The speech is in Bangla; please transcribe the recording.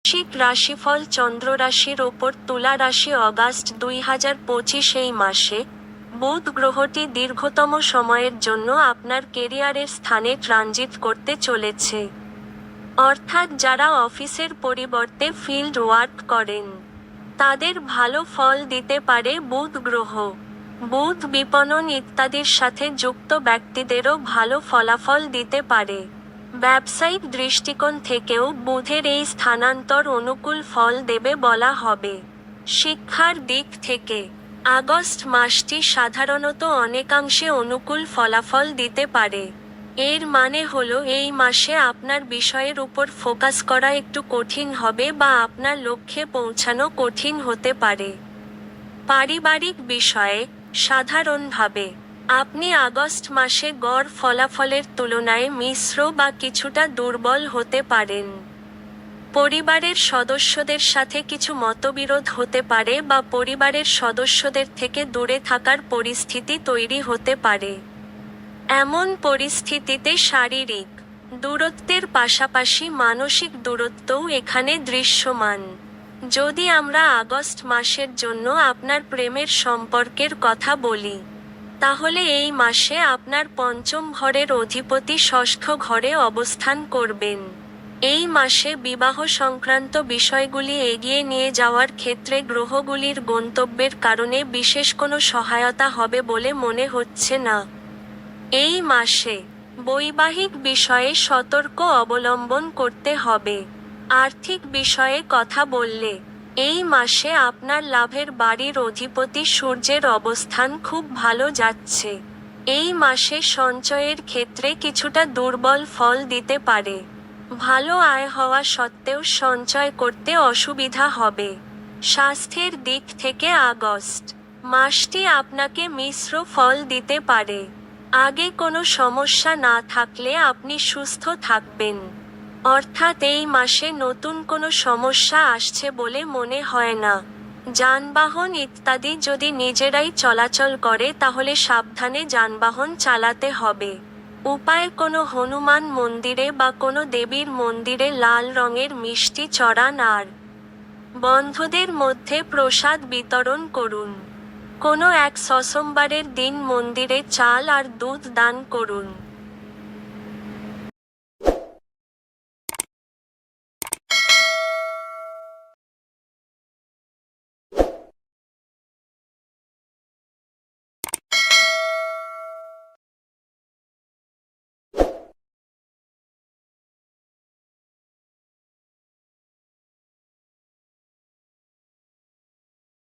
বৃশ্চিক রাশিফল চন্দ্র রাশির ওপর তুলা রাশি অগাস্ট 2025 এই মাসে বুধ গ্রহটি দীর্ঘতম সময়ের জন্য আপনার কেরিয়ারের স্থানে ট্রানজিট করতে চলেছে। অর্থাৎ যারা অফিসের পরিবর্তে ফিল্ড ওয়ার্ক করেন তাদের ভালো ফল দিতে পারে বুধ গ্রহ। বুধ বিপণন ইত্যাদির সাথে যুক্ত ব্যক্তিদেরও ভালো ফলাফল দিতে পারে। ব্যবসায়িক দৃষ্টিকোণ থেকেও বুধের এই স্থানান্তর অনুকূল ফল দেবে বলা হবে। শিক্ষার দিক থেকে আগস্ট মাসটি সাধারণত অনেকাংশে অনুকূল ফলাফল দিতে পারে। এর মানে হলো এই মাসে আপনার বিষয়ের উপর ফোকাস করা একটু কঠিন হবে বা আপনার লক্ষ্যে পৌঁছানো কঠিন হতে পারে। পারিবারিক বিষয়ে সাধারণভাবে আপনি আগস্ট মাসে গড় ফলাফলের তুলনায় মিশ্র বা কিছুটা দুর্বল হতে পারেন। পরিবারের সদস্যদের সাথে কিছু মতবিরোধ হতে পারে বা পরিবারের সদস্যদের থেকে দূরে থাকার পরিস্থিতি তৈরি হতে পারে। এমন পরিস্থিতিতে শারীরিক দূরত্বের পাশাপাশি মানসিক দূরত্বও এখানে দৃশ্যমান। যদি আমরা আগস্ট মাসের জন্য আপনার প্রেমের সম্পর্কের কথা বলি, তাহলে এই মাসে আপনার পঞ্চম ঘরের অধিপতি ষষ্ঠ ঘরে অবস্থান করবেন। এই মাসে বিবাহ সংক্রান্ত বিষয়গুলি এগিয়ে নিয়ে যাওয়ার ক্ষেত্রে গ্রহগুলির গন্তব্যের কারণে বিশেষ কোনো সহায়তা হবে বলে মনে হচ্ছে না। এই মাসে বৈবাহিক বিষয়ে সতর্ক অবলম্বন করতে হবে। আর্থিক বিষয়ে কথা বললে, এই মাসে আপনার লাভের বাড়ির অধিপতি সূর্যের অবস্থান খুব ভালো যাচ্ছে। এই মাসে সঞ্চয়ের ক্ষেত্রে কিছুটা দুর্বল ফল দিতে পারে। ভালো আয় হওয়া সত্ত্বেও সঞ্চয় করতে অসুবিধা হবে। স্বাস্থ্যের দিক থেকে আগস্ট মাসটি আপনাকে মিশ্র ফল দিতে পারে। আগে কোনো সমস্যা না থাকলে আপনি সুস্থ থাকবেন। অর্থাৎ এই মাসে নতুন কোনো সমস্যা আসছে বলে মনে হয় না। যানবাহন ইত্যাদি যদি নিজেরাই চলাচল করে তাহলে সাবধানে যানবাহন চালাতে হবে। উপায় কোনো হনুমান মন্দিরে বা কোনো দেবীর মন্দিরে লাল রঙের মিষ্টি চড়ান আর বন্ধুদের মধ্যে প্রসাদ বিতরণ করুন। কোনো এক সোমবারের দিন মন্দিরে চাল আর দুধ দান করুন।